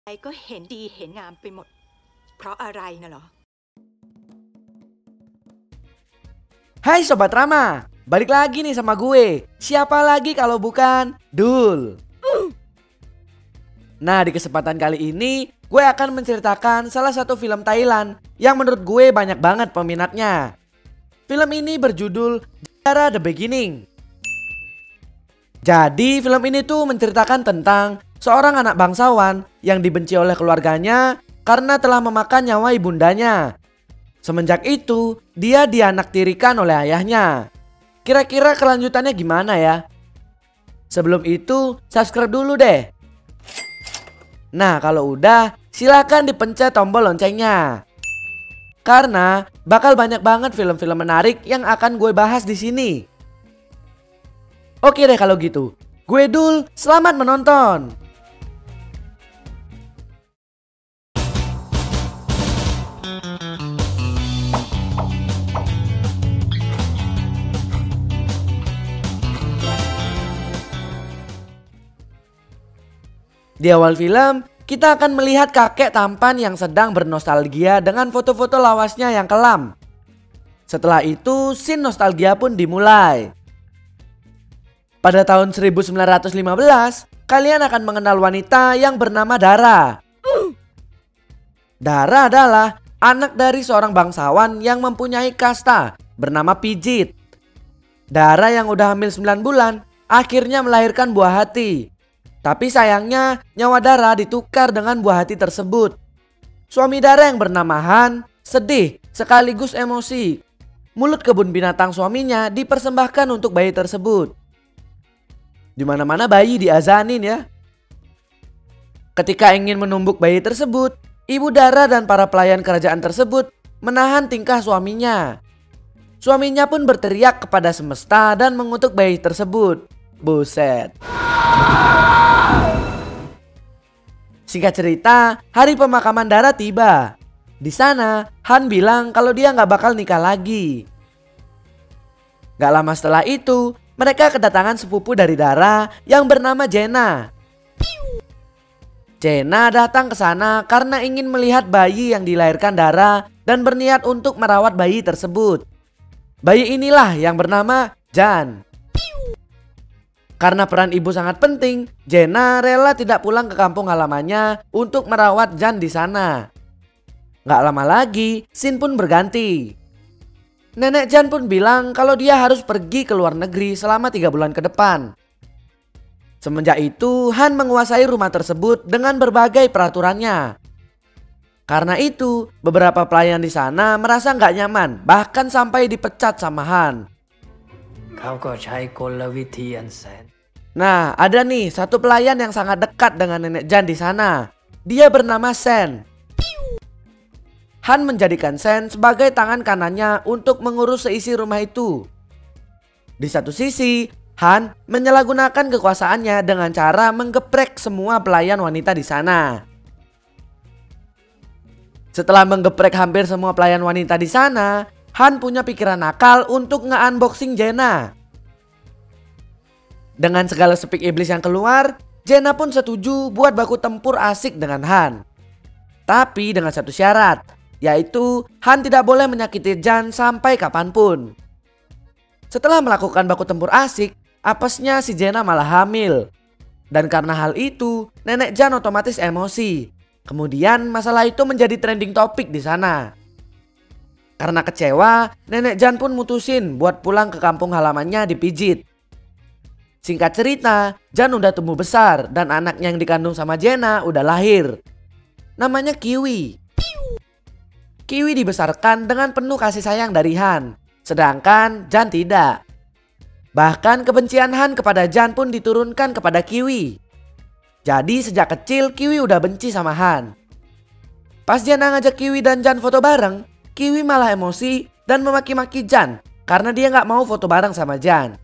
ก็เห็นดีเห็นงามไปหมดเพราะอะไรน่ะเหรอ Hai Sobat Rama, balik lagi nih sama gue. Siapa lagi kalau bukan Dul. Nah, di kesempatan kali ini gue akan menceritakan salah satu film Thailand yang menurut gue banyak banget peminatnya. Film ini berjudul Dara The Beginning. Jadi film ini tuh menceritakan tentang seorang anak bangsawan yang dibenci oleh keluarganya karena telah memakan nyawa ibundanya. Semenjak itu, dia dianaktirikan oleh ayahnya. Kira-kira kelanjutannya gimana ya? Sebelum itu, subscribe dulu deh. Nah, kalau udah, silakan dipencet tombol loncengnya. Karena bakal banyak banget film-film menarik yang akan gue bahas di sini. Oke deh kalau gitu. Gue Dul, selamat menonton. Di awal film, kita akan melihat kakek tampan yang sedang bernostalgia dengan foto-foto lawasnya yang kelam. Setelah itu, scene nostalgia pun dimulai. Pada tahun 1915, kalian akan mengenal wanita yang bernama Dara. Dara adalah anak dari seorang bangsawan yang mempunyai kasta bernama Pijit. Dara yang udah hamil 9 bulan akhirnya melahirkan buah hati. Tapi sayangnya nyawa Dara ditukar dengan buah hati tersebut. Suami Dara yang bernama Han sedih sekaligus emosi. Mulut kebun binatang suaminya dipersembahkan untuk bayi tersebut. Di mana-mana bayi diazanin ya. Ketika ingin menumbuk bayi tersebut, ibu Dara dan para pelayan kerajaan tersebut menahan tingkah suaminya. Suaminya pun berteriak kepada semesta dan mengutuk bayi tersebut. Buset. Singkat cerita, hari pemakaman Dara tiba. Di sana, Han bilang kalau dia nggak bakal nikah lagi. Gak lama setelah itu, mereka kedatangan sepupu dari Dara yang bernama Jenna. Jenna datang ke sana karena ingin melihat bayi yang dilahirkan Dara dan berniat untuk merawat bayi tersebut. Bayi inilah yang bernama Jan. Karena peran ibu sangat penting, Jenna rela tidak pulang ke kampung halamannya untuk merawat Jan di sana. Gak lama lagi, scene pun berganti. Nenek Jan pun bilang kalau dia harus pergi ke luar negeri selama 3 bulan ke depan. Semenjak itu, Han menguasai rumah tersebut dengan berbagai peraturannya. Karena itu, beberapa pelayan di sana merasa gak nyaman, bahkan sampai dipecat sama Han. Nah, ada nih satu pelayan yang sangat dekat dengan nenek Jan di sana. Dia bernama Sen. Han menjadikan Sen sebagai tangan kanannya untuk mengurus seisi rumah itu. Di satu sisi, Han menyalahgunakan kekuasaannya dengan cara menggeprek semua pelayan wanita di sana. Setelah menggeprek hampir semua pelayan wanita di sana, Han punya pikiran nakal untuk nge-unboxing Jenna. Dengan segala sepik iblis yang keluar, Jenna pun setuju buat baku tempur asik dengan Han. Tapi dengan satu syarat, yaitu Han tidak boleh menyakiti Jan sampai kapanpun. Setelah melakukan baku tempur asik, apesnya si Jenna malah hamil. Dan karena hal itu, nenek Jan otomatis emosi. Kemudian masalah itu menjadi trending topik di sana. Karena kecewa, nenek Jan pun mutusin buat pulang ke kampung halamannya di Pijit. Singkat cerita, Jan udah tumbuh besar dan anaknya yang dikandung sama Jenna udah lahir. Namanya Kiwi. Kiwi dibesarkan dengan penuh kasih sayang dari Han, sedangkan Jan tidak. Bahkan kebencian Han kepada Jan pun diturunkan kepada Kiwi. Jadi sejak kecil Kiwi udah benci sama Han. Pas Jenna ngajak Kiwi dan Jan foto bareng, Kiwi malah emosi dan memaki-maki Jan karena dia nggak mau foto bareng sama Jan.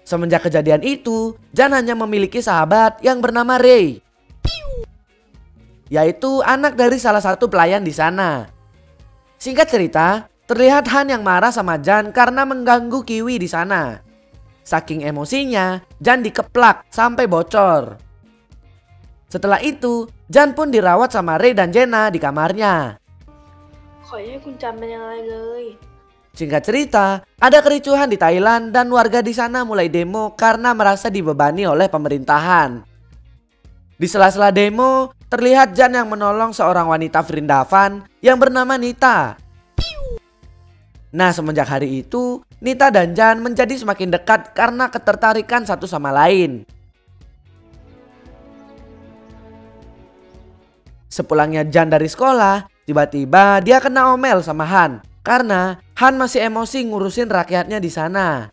Semenjak kejadian itu, Jan hanya memiliki sahabat yang bernama Ray, yaitu anak dari salah satu pelayan di sana. Singkat cerita, terlihat Han yang marah sama Jan karena mengganggu Kiwi di sana. Saking emosinya, Jan dikeplak sampai bocor. Setelah itu, Jan pun dirawat sama Ray dan Jenna di kamarnya. ขอให้คุณจันเป็นยังไงเลย Singkat cerita, ada kericuhan di Thailand dan warga di sana mulai demo karena merasa dibebani oleh pemerintahan. Di sela-sela demo, terlihat Jan yang menolong seorang wanita Vrindavan yang bernama Nita. Nah, semenjak hari itu, Nita dan Jan menjadi semakin dekat karena ketertarikan satu sama lain. Sepulangnya Jan dari sekolah, tiba-tiba dia kena omel sama Han karena Han masih emosi ngurusin rakyatnya di sana.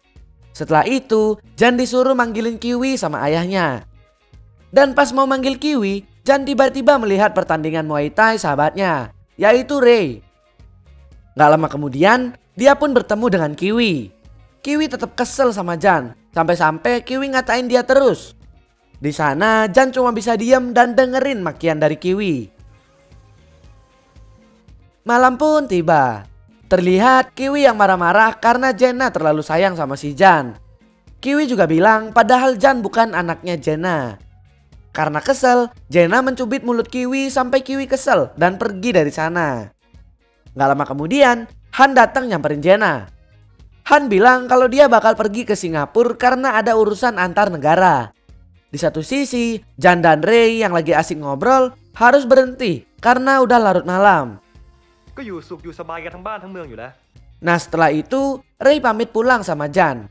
Setelah itu, Jan disuruh manggilin Kiwi sama ayahnya. Dan pas mau manggil Kiwi, Jan tiba-tiba melihat pertandingan Muay Thai sahabatnya, yaitu Ray. Gak lama kemudian, dia pun bertemu dengan Kiwi. Kiwi tetap kesel sama Jan, sampai-sampai Kiwi ngatain dia terus. Di sana, Jan cuma bisa diam dan dengerin makian dari Kiwi. Malam pun tiba. Terlihat Kiwi yang marah-marah karena Jenna terlalu sayang sama si Jan. Kiwi juga bilang padahal Jan bukan anaknya Jenna. Karena kesel, Jenna mencubit mulut Kiwi sampai Kiwi kesel dan pergi dari sana. Gak lama kemudian, Han datang nyamperin Jenna. Han bilang kalau dia bakal pergi ke Singapura karena ada urusan antar negara. Di satu sisi, Jan dan Ray yang lagi asik ngobrol harus berhenti karena udah larut malam. ก็อยู่สุขอยู่สบายกันทั้งบ้านทั้งเมืองอยู่แล้ว Nah, setelah itu Ray pamit pulang sama Jan.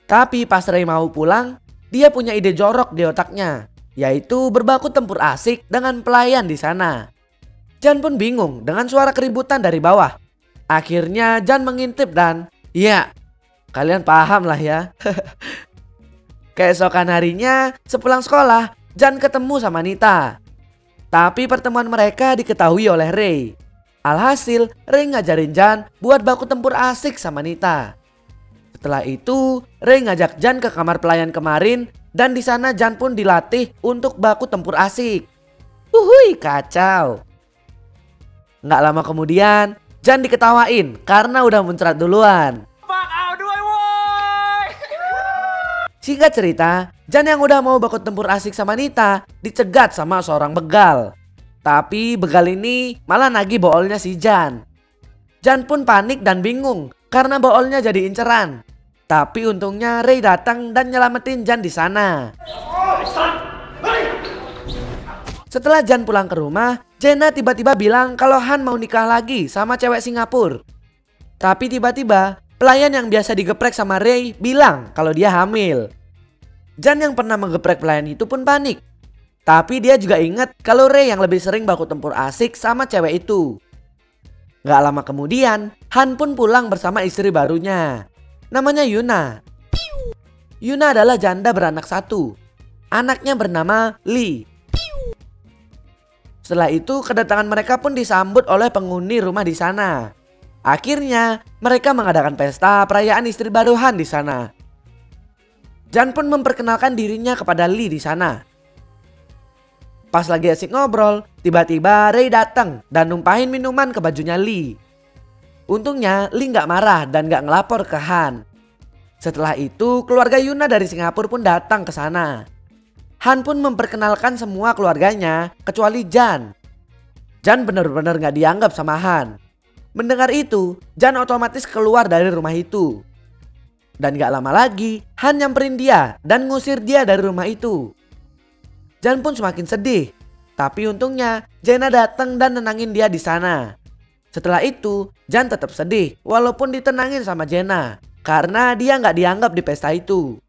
Tapi pas Ray mau pulang, dia punya ide jorok di otaknya, yaitu berbaku tempur asik dengan pelayan di sana. Jan pun bingung dengan suara keributan dari bawah. Akhirnya Jan mengintip dan, ya, kalian paham lah ya. Keesokan harinya, sepulang sekolah, Jan ketemu sama Nita. Tapi pertemuan mereka diketahui oleh Ray. Alhasil, Ray ngajarin Jan buat baku tempur asik sama Nita. Setelah itu, Ray ngajak Jan ke kamar pelayan kemarin dan di sana Jan pun dilatih untuk baku tempur asik. Uhuy, kacau. Nggak lama kemudian, Jan diketawain karena udah muncrat duluan. ฝากอ่าวด้วยโว้ย Singkat cerita, Jan yang udah mau baku tempur asik sama Nita dicegat sama seorang begal. Tapi begal ini malah nagih boolnya si Jan. Jan pun panik dan bingung karena boolnya jadi inceran. Tapi untungnya Ray datang dan nyelamatin Jan di sana. Setelah Jan pulang ke rumah, Jenna tiba-tiba bilang kalau Han mau nikah lagi sama cewek Singapura. Tapi tiba-tiba pelayan yang biasa digeprek sama Ray bilang kalau dia hamil. Jan yang pernah menggeprek pelayan itu pun panik. Tapi dia juga ingat kalau Ray yang lebih sering baku tempur asik sama cewek itu. Gak lama kemudian, Han pun pulang bersama istri barunya. Namanya Yuna. Yuna adalah janda beranak satu. Anaknya bernama Lee. Setelah itu, kedatangan mereka pun disambut oleh penghuni rumah di sana. Akhirnya, mereka mengadakan pesta perayaan istri baru Han di sana. Jan pun memperkenalkan dirinya kepada Lee di sana. Pas lagi asik ngobrol, tiba-tiba Ray datang dan numpahin minuman ke bajunya Lee. Untungnya Lee nggak marah dan nggak ngelapor ke Han. Setelah itu keluarga Yuna dari Singapura pun datang ke sana. Han pun memperkenalkan semua keluarganya kecuali Jan. Jan benar-benar nggak dianggap sama Han. Mendengar itu, Jan otomatis keluar dari rumah itu. Dan nggak lama lagi Han nyamperin dia dan ngusir dia dari rumah itu. Jan pun semakin sedih. Tapi untungnya Jenna datang dan nenangin dia di sana. Setelah itu Jan tetap sedih walaupun ditenangin sama Jenna karena dia nggak dianggap di pesta itu.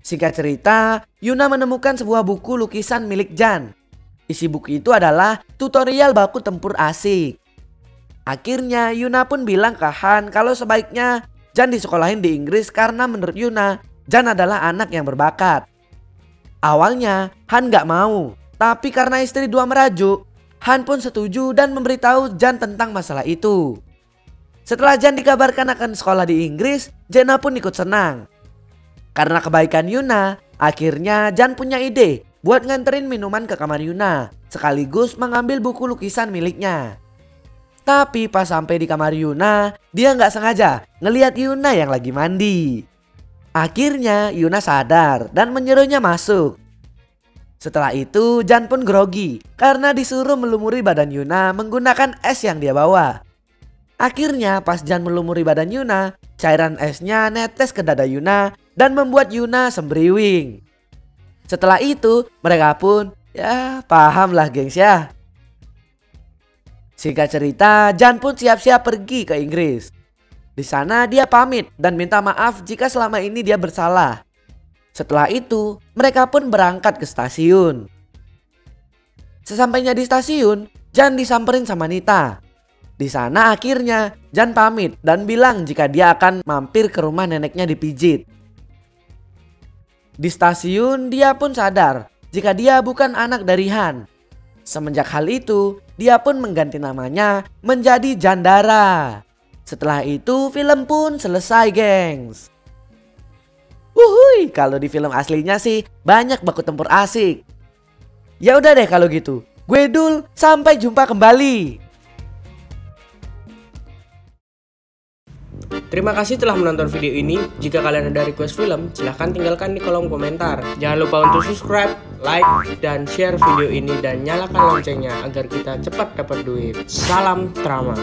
Singkat cerita, Yuna menemukan sebuah buku lukisan milik Jan. Isi buku itu adalah tutorial baku tempur asik. Akhirnya Yuna pun bilang ke Han kalau sebaiknya Jan disekolahin di Inggris karena menurut Yuna Jan adalah anak yang berbakat. Awalnya Han gak mau, tapi karena istri dua merajuk, Han pun setuju dan memberitahu Jan tentang masalah itu. Setelah Jan dikabarkan akan sekolah di Inggris, Jenna pun ikut senang. Karena kebaikan Yuna, akhirnya Jan punya ide buat nganterin minuman ke kamar Yuna, sekaligus mengambil buku lukisan miliknya. Tapi pas sampai di kamar Yuna, dia gak sengaja ngelihat Yuna yang lagi mandi. Akhirnya Yuna sadar dan menyuruhnya masuk. Setelah itu Jan pun grogi karena disuruh melumuri badan Yuna menggunakan es yang dia bawa. Akhirnya pas Jan melumuri badan Yuna, cairan esnya netes ke dada Yuna dan membuat Yuna sembriwing. Setelah itu mereka pun ya paham lah gengs ya. Singkat cerita, Jan pun siap-siap pergi ke Inggris. Di sana dia pamit dan minta maaf jika selama ini dia bersalah. Setelah itu, mereka pun berangkat ke stasiun. Sesampainya di stasiun, Jan disamperin sama Nita. Di sana akhirnya Jan pamit dan bilang jika dia akan mampir ke rumah neneknya dipijit. Di stasiun dia pun sadar jika dia bukan anak dari Han. Semenjak hal itu, dia pun mengganti namanya menjadi Jandara. Setelah itu film pun selesai gengs. Wuhui, kalau di film aslinya sih banyak baku tempur asik. Ya udah deh kalau gitu. Gue Dul, sampai jumpa kembali. Terima kasih telah menonton video ini. Jika kalian ada request film, silahkan tinggalkan di kolom komentar. Jangan lupa untuk subscribe, like, dan share video ini dan nyalakan loncengnya agar kita cepat dapat duit. Salam Trama.